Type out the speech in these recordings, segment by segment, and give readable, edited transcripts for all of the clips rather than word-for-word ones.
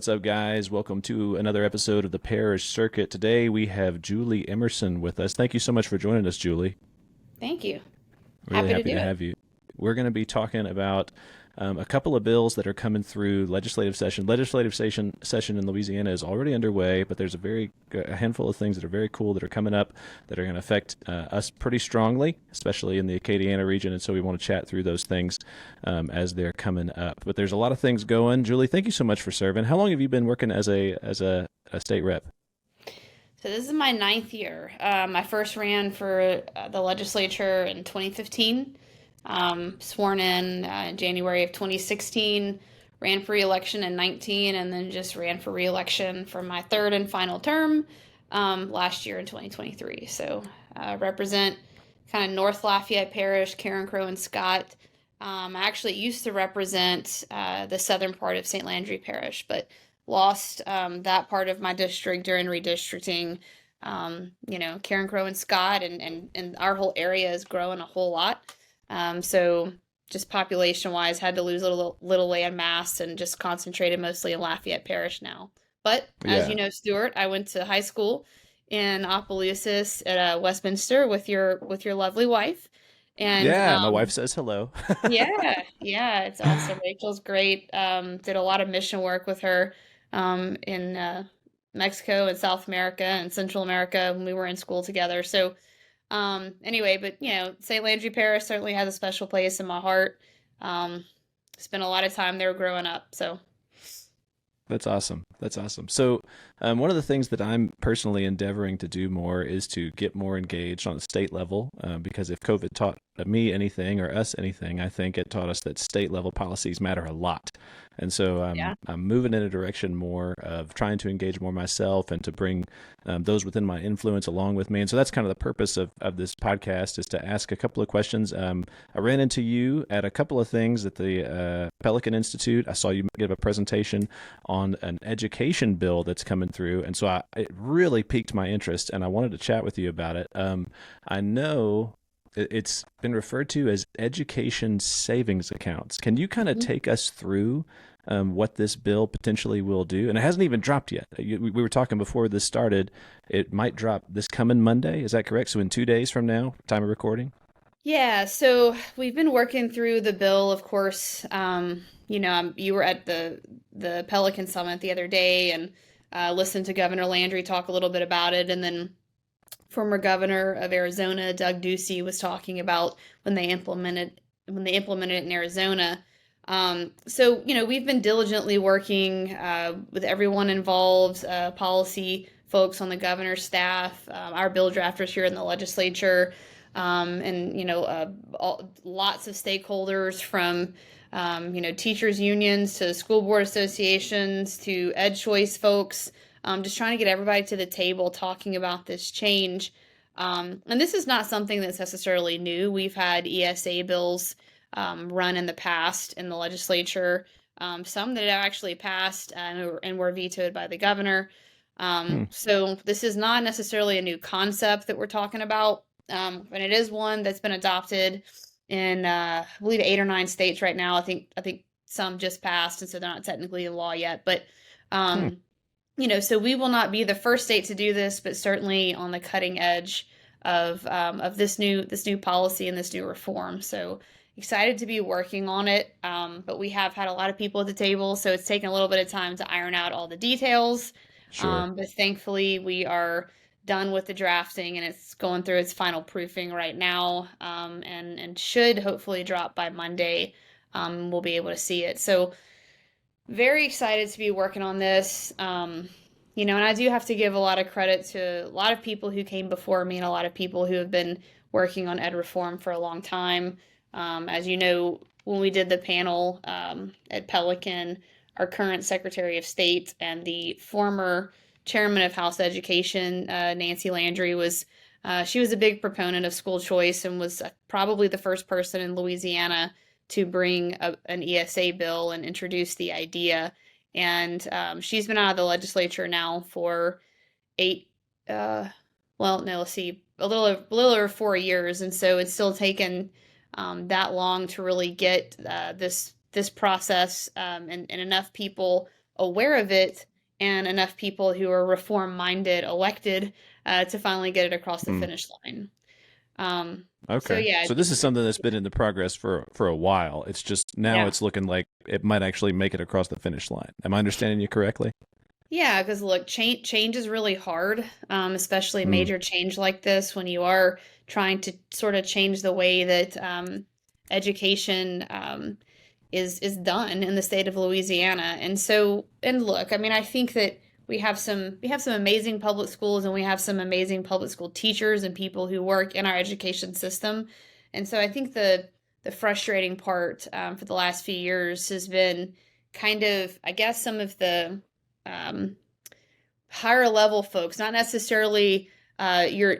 What's up, guys? Welcome to another episode of the Parish Circuit. Today we have Julie Emerson with us. Thank you so much for joining us, Julie. Thank you. Really Happy to happy do to it. have you. We're going to be talking about a couple of bills that are coming through legislative session. Legislative session in Louisiana is already underway, but there's a handful of things that are very cool that are coming up that are going to affect us pretty strongly, especially in the Acadiana region. And so we want to chat through those things as they're coming up. But there's a lot of things going. Julie, thank you so much for serving. How long have you been working as a state rep? So this is my ninth year. I first ran for the legislature in 2015, sworn in January of 2016, ran for re-election in 19, and then just ran for re-election for my third and final term last year in 2023. So represent kind of North Lafayette Parish, Karen Crow and Scott. I actually used to represent the southern part of St. Landry Parish, but lost that part of my district during redistricting. Karen Crow and Scott and our whole area is growing a whole lot. So just population wise, had to lose a little land mass and just concentrated mostly in Lafayette Parish now. But as you Yeah. know, Stuart, I went to high school in Opelousas at Westminster with your lovely wife, and Yeah, my wife says hello. yeah, it's awesome. Rachel's great. Did a lot of mission work with her in Mexico and South America and Central America when we were in school together. So anyway, but St. Landry Parish certainly has a special place in my heart. Um, Spent a lot of time there growing up. So That's awesome. That's awesome. So, one of the things that I'm personally endeavoring to do more is to get more engaged on a state level. Because if COVID taught me anything or us anything, I think it taught us that state level policies matter a lot. And so, yeah. I'm moving in a direction more of trying to engage more myself and to bring those within my influence along with me. And so that's kind of the purpose of this podcast, is to ask a couple of questions. I ran into you at a couple of things at the Pelican Institute. I saw you give a presentation on an education bill that's coming through, and so it really piqued my interest, and I wanted to chat with you about it. I know it's been referred to as education savings accounts. Can you kind of take us through what this bill potentially will do? And it hasn't even dropped yet. We were talking before this started. It might drop this coming Monday. Is that correct? So in 2 days from now, time of recording? Yeah, so we've been working through the bill, of course. You were at the Pelican Summit the other day and listened to Governor Landry talk a little bit about it, and then former governor of Arizona, Doug Ducey, was talking about when they implemented it in Arizona. We've been diligently working with everyone involved, policy folks on the governor's staff, our bill drafters here in the legislature, lots of stakeholders from teachers unions to school board associations to ed choice folks, just trying to get everybody to the table talking about this change. And this is not something that's necessarily new. We've had ESA bills run in the past in the legislature, some that have actually passed and were vetoed by the governor. Hmm. So this is not necessarily a new concept that we're talking about, and it is one that's been adopted in I believe 8 or 9 states right now. I think some just passed, and so they're not technically in law yet. But Hmm. um, so we will not be the first state to do this, but certainly on the cutting edge of this new policy and this new reform. So excited to be working on it. But we have had a lot of people at the table, so it's taken a little bit of time to iron out all the details. Sure. But thankfully, we are done with the drafting and it's going through its final proofing right now, and should hopefully drop by Monday. We'll be able to see it. So very excited to be working on this. And I do have to give a lot of credit to a lot of people who came before me and a lot of people who have been working on ed reform for a long time. As you know, when we did the panel at Pelican, our current Secretary of State and the former Chairman of House Education, Nancy Landry, she was a big proponent of school choice and was probably the first person in Louisiana to bring an ESA bill and introduce the idea. And she's been out of the legislature now for eight, well, no, let's see, a little over 4 years, and so it's still taken that long to really get this process and enough people aware of it and enough people who are reform minded elected to finally get it across the Mm. finish line. So Okay. yeah, I So this think is something that's been in the progress for a while. It's just now yeah. it's looking like it might actually make it across the finish line. Am I understanding you correctly? Yeah, because look, change is really hard, especially Mm. major change like this when you are trying to sort of change the way that education is done in the state of Louisiana. And so, and look, I mean, I think that we have some amazing public schools, and we have some amazing public school teachers and people who work in our education system. And so, I think the frustrating part for the last few years has been kind of, I guess, some of the um, higher level folks, not necessarily your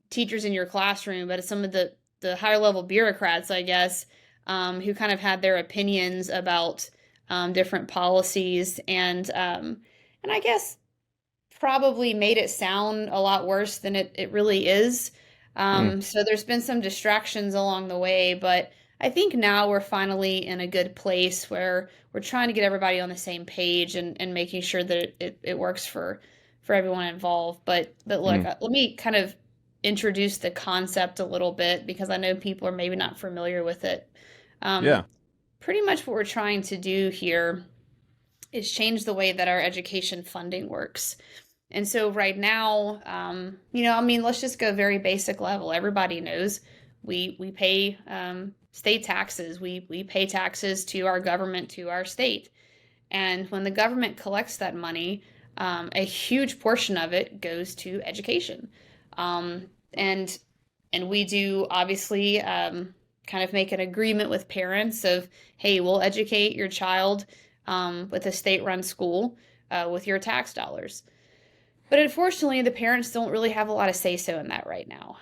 teachers in your classroom, but some of the higher level bureaucrats, I guess, who kind of had their opinions about different policies, and I guess probably made it sound a lot worse than it really is. Mm. So there's been some distractions along the way, but I think now we're finally in a good place where we're trying to get everybody on the same page and making sure that it works for everyone involved. But look, Mm. let me kind of introduce the concept a little bit because I know people are maybe not familiar with it. Um, Yeah. Pretty much what we're trying to do here is change the way that our education funding works. And so right now, I mean, let's just go very basic level. Everybody knows we pay state taxes. We pay taxes to our government, to our state. And when the government collects that money, a huge portion of it goes to education. Um, and and we do obviously kind of make an agreement with parents of, hey, we'll educate your child with a state-run school with your tax dollars. But unfortunately, the parents don't really have a lot of say so in that right now.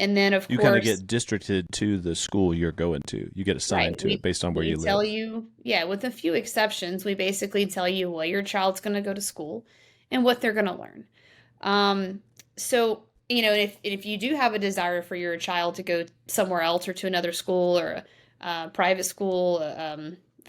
And then, of You kind of course, get districted to the school you're going to. You get right, assigned to it we based on where we you tell live. you, yeah, with a few exceptions, we basically tell you what your child's going to go to school and what they're going to learn. Um, so, if you do have a desire for your child to go somewhere else or to another school or a private school,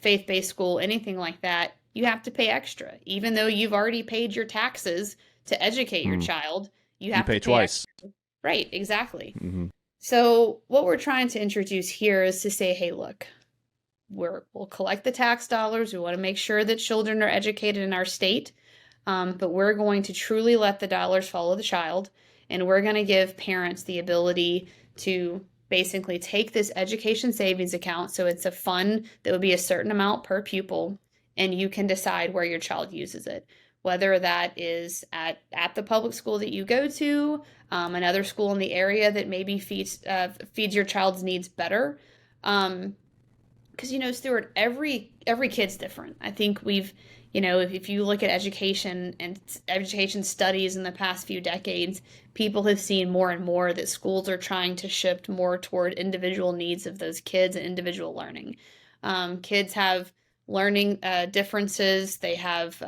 faith-based school, anything like that, you have to pay extra. Even though you've already paid your taxes to educate your Mm. child, you You have to pay pay twice. extra. Right, exactly. Hmm. So, what we're trying to introduce here is to say, hey, look, we'll collect the tax dollars. We want to make sure that children are educated in our state, but we're going to truly let the dollars follow the child, and we're going to give parents the ability to basically take this education savings account. So it's a fund that would be a certain amount per pupil, and you can decide where your child uses it. Whether that is at the public school that you go to, another school in the area that maybe feeds your child's needs better, because Stuart, every kid's different. I think we've if you look at education and education studies in the past few decades, people have seen more and more that schools are trying to shift more toward individual needs of those kids and individual learning. Kids have learning differences. They have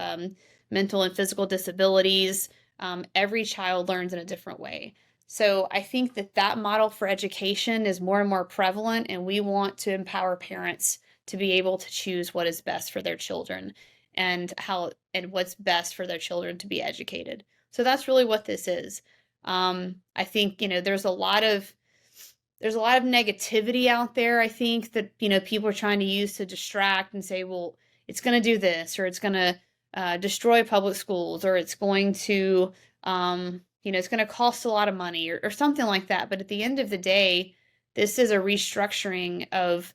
mental and physical disabilities. Every child learns in a different way. So I think that model for education is more and more prevalent, and we want to empower parents to be able to choose what is best for their children and what's best for their children to be educated. So that's really what this is. I think there's a lot of negativity out there. I think that people are trying to use to distract and say, well, it's going to do this, or it's going to destroy public schools, or it's going to it's going to cost a lot of money, or something like that. But at the end of the day, this is a restructuring of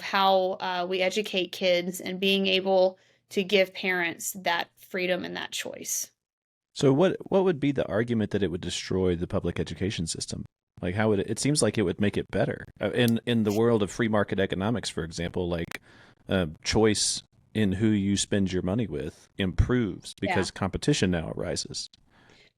how we educate kids and being able to give parents that freedom and that choice. So what would be the argument that it would destroy the public education system? Like how would it seems like it would make it better. In the world of free market economics, for example, like choice in who you spend your money with improves Yeah. because competition now arises.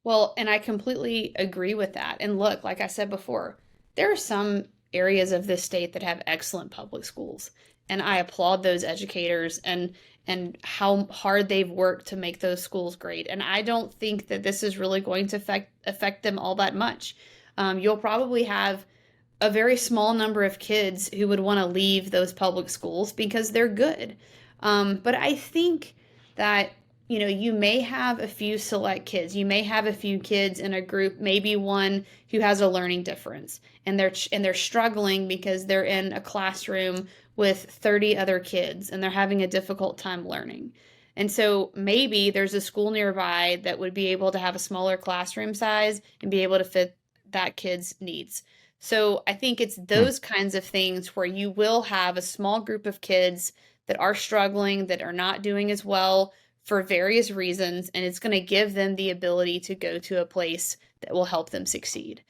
Well, and I completely agree with that. And look, like I said before, there are some areas of this state that have excellent public schools, and I applaud those educators and how hard they've worked to make those schools great. And I don't think that this is really going to affect them all that much. You'll probably have a very small number of kids who would want to leave those public schools because they're good. But I think that, you may have a few select kids. You may have a few kids in a group, maybe one who has a learning difference, and they're struggling because they're in a classroom with 30 other kids and they're having a difficult time learning. And so maybe there's a school nearby that would be able to have a smaller classroom size and be able to fit that kid's needs. So I think it's Hmm. those kinds of things where you will have a small group of kids that are struggling, that are not doing as well for various reasons, and it's going to give them the ability to go to a place that will help them succeed.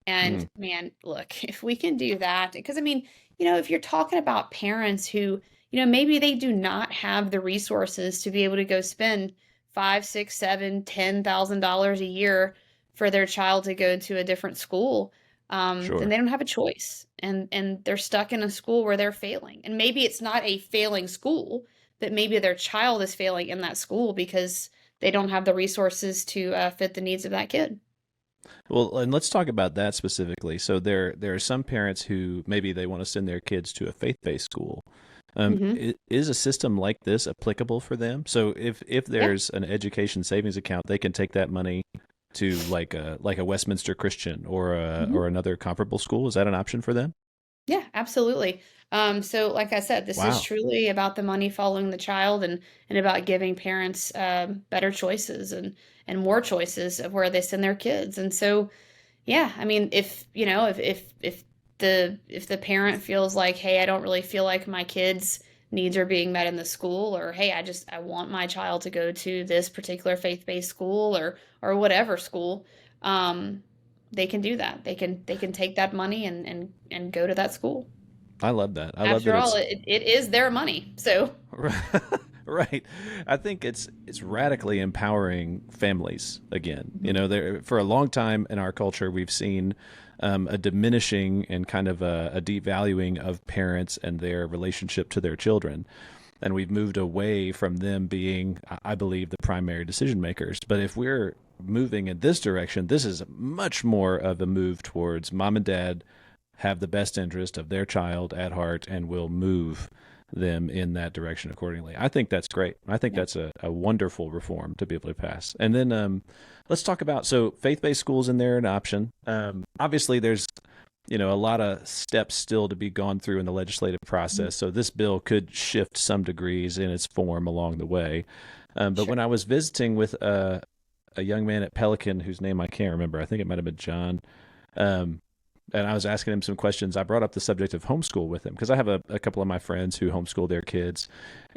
And Hmm. man, look, if we can do that, because I mean, if you're talking about parents who, maybe they do not have the resources to be able to go spend five, six, seven, $10,000 a year for their child to go to a different school, then Sure. they don't have a choice, and they're stuck in a school where they're failing. And maybe it's not a failing school, but maybe their child is failing in that school because they don't have the resources to fit the needs of that kid. Well, and let's talk about that specifically. So there are some parents who maybe they want to send their kids to a faith-based school. Hmm. Is a system like this applicable for them? So if Yeah. there's an education savings account, they can take that money to like a Westminster Christian Hmm. or another comparable school. Is that an option for them? Yeah, absolutely. So like I said, this is Wow. truly about the money following the child, and about giving parents better choices and more choices of where they send their kids. And so, yeah, I mean, if the parent feels like, hey, I don't really feel like my kids' needs are being met in the school, or hey, I want my child to go to this particular faith-based school, or whatever school, um, they can do that. They can take that money and go to that school. I love that. I love After that all, it's it is their money. So, right. I think it's radically empowering families again. You mhm. know, there for a long time in our culture, we've seen a diminishing and kind of a devaluing of parents and their relationship to their children. And we've moved away from them being, I believe, the primary decision makers. But if we're moving in this direction, this is much more of a move towards mom and dad have the best interest of their child at heart and will move them in that direction accordingly. I think that's great. I think Yeah. that's a wonderful reform to be able to pass. And then let's talk about so faith based schools in there an option. Obviously, there's a lot of steps still to be gone through in the legislative Mhm. process. So this bill could shift some degrees in its form along the way. But Sure. when I was visiting with a young man at Pelican whose name I can't remember, I think it might have been John. Um, and I was asking him some questions. I brought up the subject of homeschool with him because I have a couple of my friends who homeschool their kids.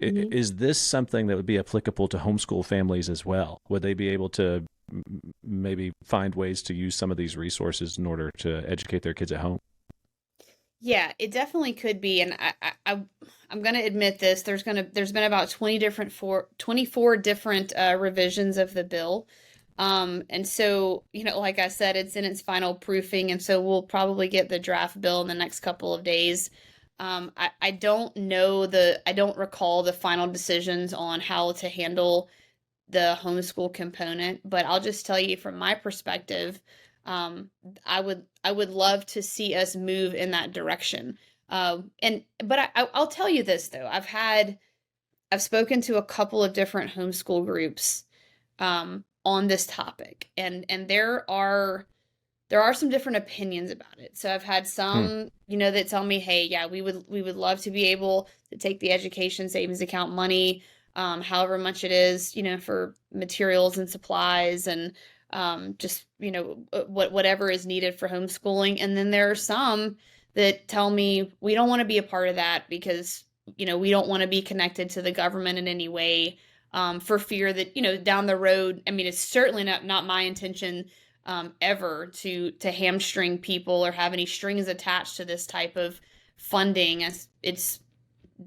Mhm. Is this something that would be applicable to homeschool families as well? Would they be able to maybe find ways to use some of these resources in order to educate their kids at home? Yeah, it definitely could be, and I'm gonna admit this. There's been about 24 different revisions of the bill, and so like I said, it's in its final proofing, and so we'll probably get the draft bill in the next couple of days. I don't recall the final decisions on how to handle the homeschool component, but I'll just tell you from my perspective, um, I would love to see us move in that direction. I'll tell you this though, I've spoken to a couple of different homeschool groups on this topic, and there are some different opinions about it. So I've had Hmm. some, that tell me, hey, yeah, we would love to be able to take the education savings account money, however much it is, for materials and supplies, and just, whatever is needed for homeschooling. And then there are some that tell me we don't want to be a part of that because, we don't want to be connected to the government in any way, for fear that, down the road, I mean, it's certainly not my intention ever to hamstring people or have any strings attached to this type of funding. As it's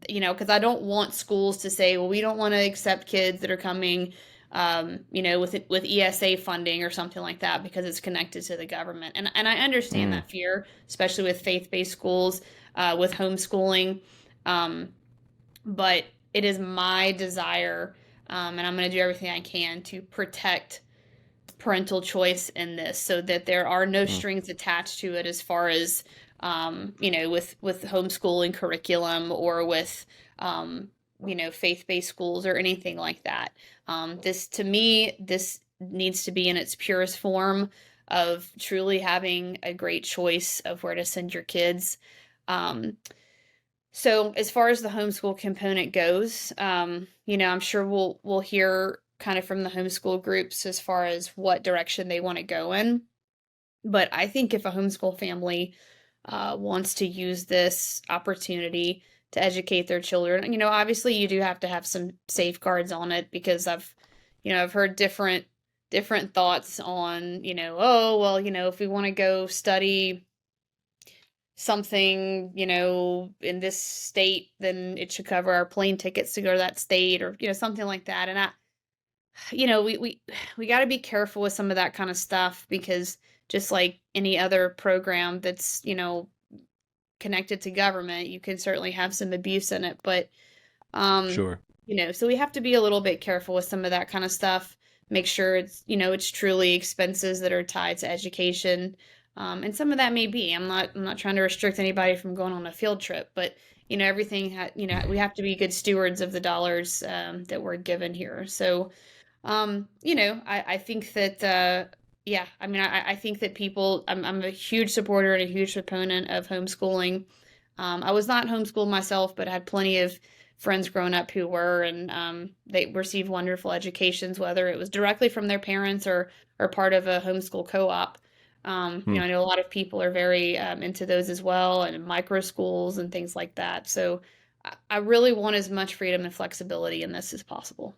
because I don't want schools to say, well, we don't want to accept kids that are coming, with ESA funding or something like that because it's connected to the government. And I understand Mm. that fear, especially with faith-based schools, with homeschooling. Um, but it is my desire, and I'm going to do everything I can to protect parental choice in this so that there are no Mm. strings attached to it as far as with homeschooling curriculum or with faith-based schools or anything like that. This, to me, this needs to be in its purest form of truly having a great choice of where to send your kids. Um, so as far as the homeschool component goes, I'm sure we'll hear kind of from the homeschool groups as far as what direction they want to go in. But I think if a homeschool family wants to use this opportunity to educate their children, obviously you do have to have some safeguards on it, because I've heard different thoughts on, oh, well, if we want to go study something, in this state, then it should cover our plane tickets to go to that state, or, something like that. And we got to be careful with some of that kind of stuff, because just like any other program that's, connected to government, you can certainly have some abuse in it. But, um, Sure. so we have to be a little bit careful with some of that kind of stuff. Make sure it's truly expenses that are tied to education. And some of that may be. I'm not trying to restrict anybody from going on a field trip, but everything we have to be good stewards of the dollars that we're given here. So, I think that, yeah, I mean, I think that I'm a huge supporter and a huge proponent of homeschooling. I was not homeschooled myself, but I had plenty of friends growing up who were, and they received wonderful educations, whether it was directly from their parents or part of a homeschool co-op. Hmm. I know a lot of people are very into those as well, and micro schools and things like that. So I really want as much freedom and flexibility in this as possible.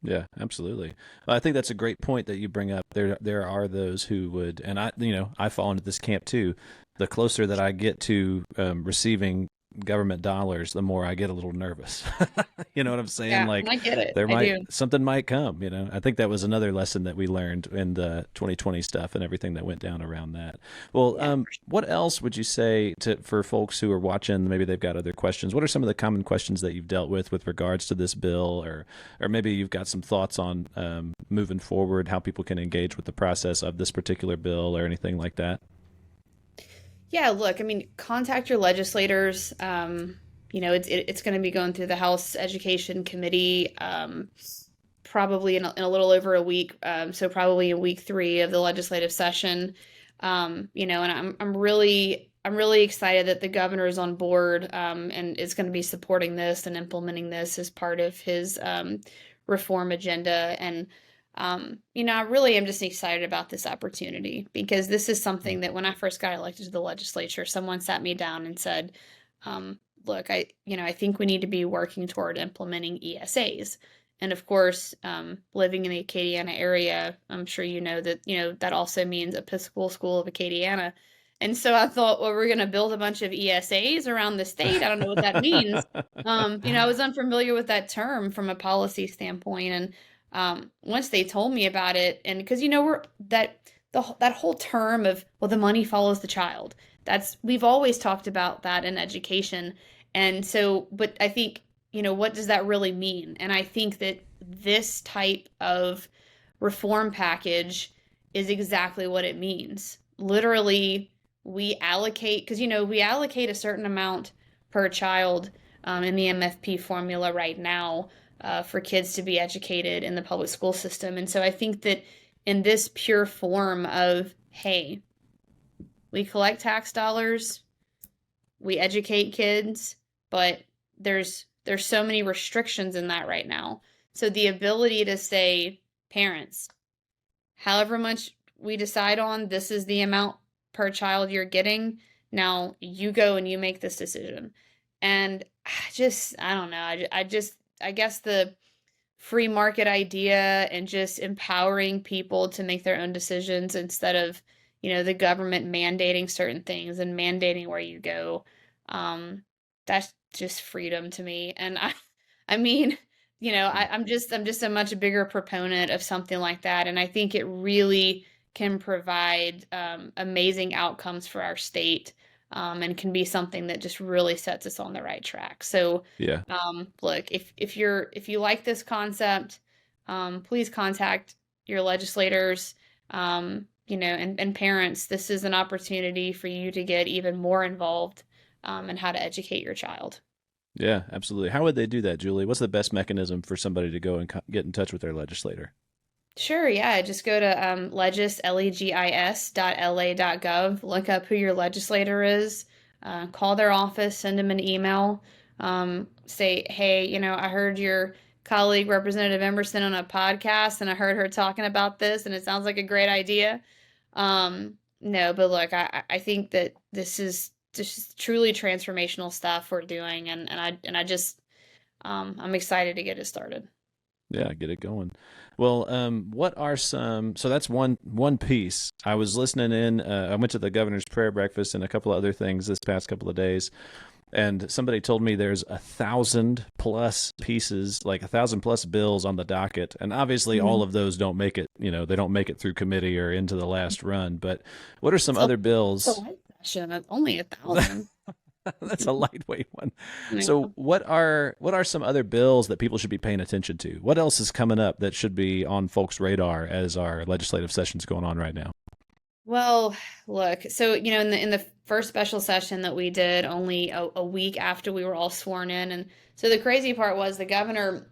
Yeah, absolutely. Well, I think that's a great point that you bring up. There are those who would, and I fall into this camp too. The closer that I get to receiving government dollars, the more I get a little nervous. You know what I'm saying? Yeah, and Like I get it. there I might do. something might come. I think that was another lesson that we learned in the 2020 stuff and everything that went down around that. Well, Yeah. what else would you say for folks who are watching? Maybe they've got other questions. What are some of the common questions that you've dealt with regards to this bill, or maybe you've got some thoughts on moving forward, how people can engage with the process of this particular bill or anything like that? Yeah, look, I mean, contact your legislators. It's going to be going through the House Education Committee, probably in a little over a week. So probably in week 3 of the legislative session. And I'm really excited that the governor is on board, and is going to be supporting this and implementing this as part of his reform agenda. And I really am just excited about this opportunity, because this is something that when I first got elected to the legislature, someone sat me down and said, look, I think we need to be working toward implementing ESAs. And of course, living in the Acadiana area, I'm sure that also means Episcopal School of Acadiana. And so I thought, well, we're going to build a bunch of ESAs around the state. I don't know what that means. I was unfamiliar with that term from a policy standpoint. And once they told me about it, and because that whole term of, well, the money follows the child. We've always talked about that in education. And so, but I think, what does that really mean? And I think that this type of reform package is exactly what it means. Literally, we allocate, because, we allocate a certain amount per child in the MFP formula right now for kids to be educated in the public school system. And so I think that in this pure form of, hey, we collect tax dollars, we educate kids, but there's so many restrictions in that right now. So the ability to say, parents, however much we decide on, this is the amount per child you're getting. Now you go and you make this decision. And I don't know. I guess the free market idea and just empowering people to make their own decisions instead of, the government mandating certain things and mandating where you go. That's just freedom to me. And I mean, I'm just a much bigger proponent of something like that. And I think it really can provide amazing outcomes for our state, and can be something that just really sets us on the right track. So, Yeah. look, if you like this concept, please contact your legislators, and parents. This is an opportunity for you to get even more involved in how to educate your child. Yeah, absolutely. How would they do that, Julie? What's the best mechanism for somebody to go and get in touch with their legislator? Sure, yeah. Just go to legis.la.gov, look up who your legislator is, call their office, send them an email, say, hey, I heard your colleague Representative Emerson on a podcast and I heard her talking about this and it sounds like a great idea. No, but look, I think that this is just truly transformational stuff we're doing and I just I'm excited to get it started. Yeah, get it going. Well, what are some? So that's one piece. I was listening in. I went to the governor's prayer breakfast and a couple of other things this past couple of days, and somebody told me there's 1,000+ pieces, like 1,000+ bills on the docket, and obviously all Mhm. of those don't make it. They don't make it through committee or into the last run. But what are some It's a, other it's a bills? light session. It's only 1,000. That's a lightweight one. Yeah. So what are some other bills that people should be paying attention to? What else is coming up that should be on folks' radar as our legislative session's going on right now? Well, look, so in the first special session that we did only a week after we were all sworn in, and so the crazy part was the governor,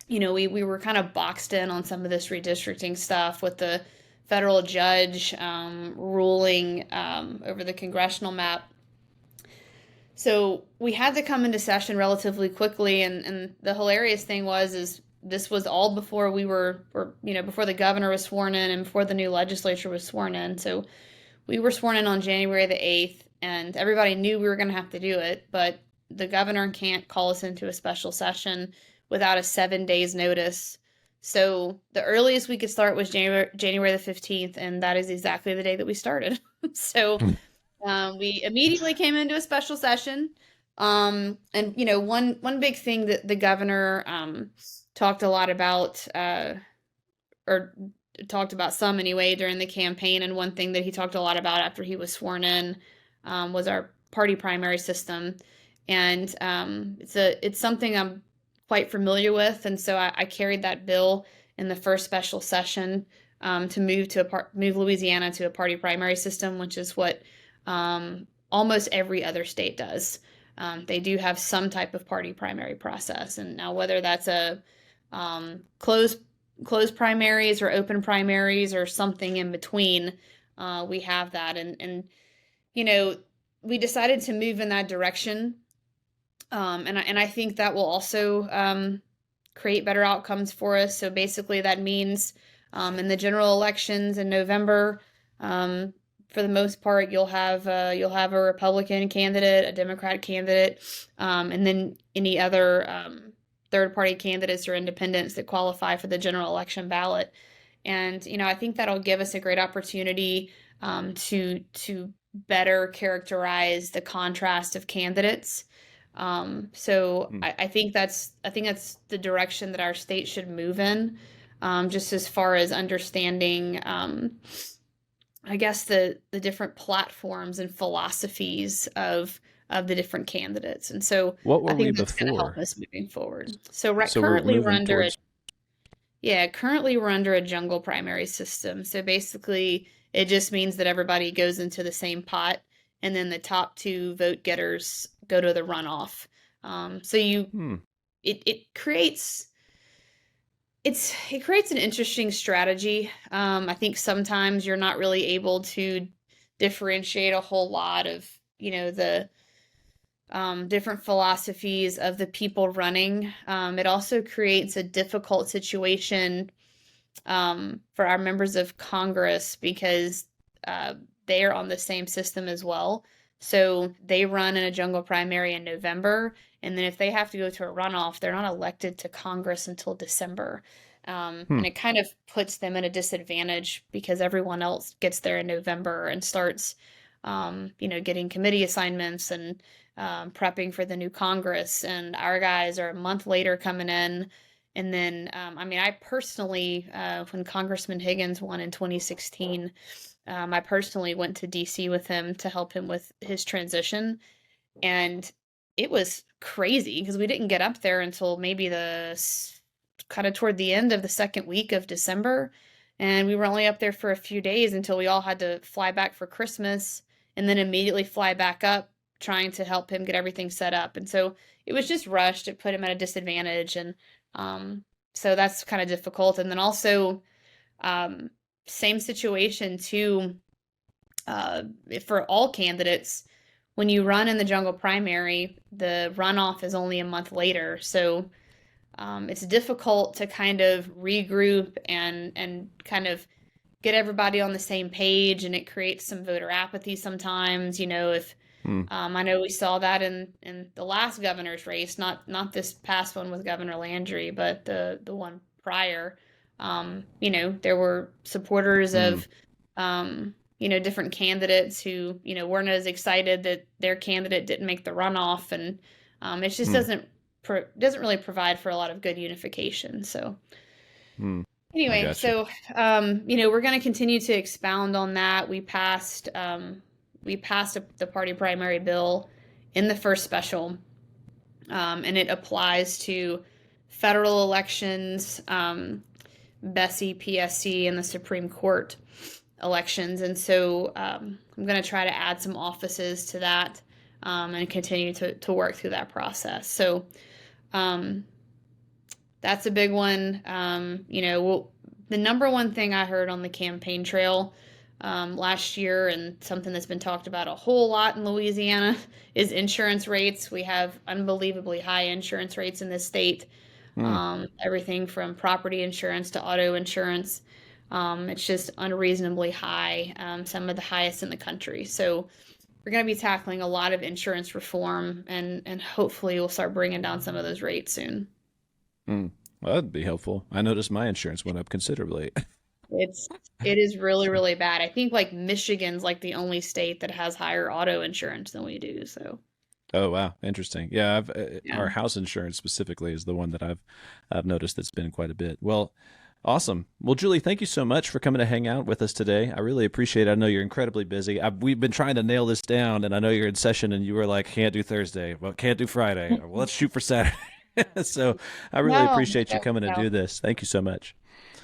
we were kind of boxed in on some of this redistricting stuff with the federal judge ruling over the congressional map. So we had to come into session relatively quickly, and the hilarious thing was is this was all before we were, or before the governor was sworn in and before the new legislature was sworn in. So we were sworn in on January the 8th, and everybody knew we were going to have to do it, but the governor can't call us into a special session without a 7 days notice. So the earliest we could start was January the 15th, and that is exactly the day that we started. So Hmm. we immediately came into a special session. And one big thing that the governor talked a lot about, or talked about some anyway during the campaign, and one thing that he talked a lot about after he was sworn in was our party primary system, and it's something I'm quite familiar with, and so I carried that bill in the first special session to move Louisiana to a party primary system, which is what almost every other state does. They do have some type of party primary process, and now whether that's a closed primaries or open primaries or something in between, we have that, and you know we decided to move in that direction, and I think that will also create better outcomes for us. So basically, that means in the general elections in November, for the most part, you'll have a Republican candidate, a Democrat candidate, and then any other third party candidates or independents that qualify for the general election ballot. And I think that'll give us a great opportunity to better characterize the contrast of candidates. So Hmm. I think that's the direction that our state should move in, just as far as understanding, I guess the different platforms and philosophies of the different candidates, and so What I were we think that's going to help before? us moving forward. So right, So we're currently we're moving under a towards. yeah, currently we're under a jungle primary system. So basically, it just means that everybody goes into the same pot, and then the top two vote getters go to the runoff. So Hmm. it creates it creates an interesting strategy. I think sometimes you're not really able to differentiate a whole lot of the different philosophies of the people running. It also creates a difficult situation for our members of Congress because uh, they are on the same system as well. So they run in a jungle primary in November, and then if they have to go to a runoff, they're not elected to Congress until December. Hmm. And it kind of puts them at a disadvantage because everyone else gets there in November and starts, getting committee assignments and prepping for the new Congress. And our guys are a month later coming in, and then, I personally, when Congressman Higgins won in 2016, I personally went to DC with him to help him with his transition. And it was crazy because we didn't get up there until maybe the kind of toward the end of the second week of December. And we were only up there for a few days until we all had to fly back for Christmas and then immediately fly back up trying to help him get everything set up. And so it was just rushed. It put him at a disadvantage. And so that's kind of difficult. And then also, same situation too, for all candidates. When you run in the jungle primary, the runoff is only a month later. So it's difficult to kind of regroup and kind of get everybody on the same page, and it creates some voter apathy sometimes. If I know we saw that in the last governor's race, not this past one with Governor Landry, but the one prior. There were supporters of different candidates who weren't as excited that their candidate didn't make the runoff, and it just doesn't really provide for a lot of good unification. So anyway, so we're going to continue to expound on that. We passed the party primary bill in the first special, and it applies to federal elections, BSC, PSC, and the Supreme Court elections. And so I'm going to try to add some offices to that, and continue to work through that process. So that's a big one. The number one thing I heard on the campaign trail last year, and something that's been talked about a whole lot in Louisiana, is insurance rates. We have unbelievably high insurance rates in this state. Everything from property insurance to auto insurance. It's just unreasonably high, some of the highest in the country. So we're going to be tackling a lot of insurance reform, and hopefully we'll start bringing down some of those rates soon. Well, that'd be helpful. I noticed my insurance went up considerably. It is really, really bad. I think like Michigan's like the only state that has higher auto insurance than we do. So. Oh, wow. Interesting. Yeah. Our house insurance specifically is the one that I've noticed that's been quite a bit. Well, awesome. Well, Julie, thank you so much for coming to hang out with us today. I really appreciate it. I know you're incredibly busy. We've been trying to nail this down, and I know you're in session, and you were like, can't do Thursday. Well, can't do Friday. Well, let's shoot for Saturday. So I really appreciate you coming to do this. Thank you so much.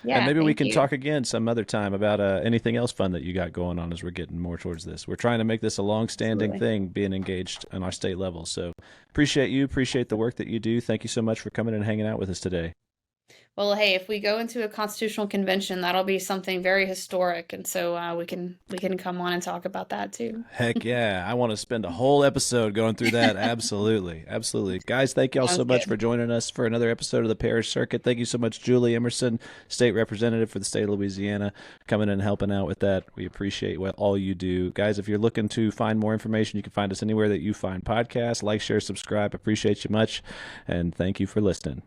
Yeah, and maybe we can talk again some other time about anything else fun that you got going on as we're getting more towards this. We're trying to make this a long-standing thing, being engaged on our state level. So appreciate the work that you do. Thank you so much for coming and hanging out with us today. Well, hey, if we go into a constitutional convention, that'll be something very historic, and so we can come on and talk about that too. Heck yeah. I want to spend a whole episode going through that. Absolutely. Absolutely. Guys, thank you all so much for joining us for another episode of the Parish Circuit. Thank you so much, Julie Emerson, State Representative for the state of Louisiana, coming in and helping out with that. We appreciate all you do. Guys, if you're looking to find more information, you can find us anywhere that you find podcasts. Like, share, subscribe. Appreciate you much, and thank you for listening.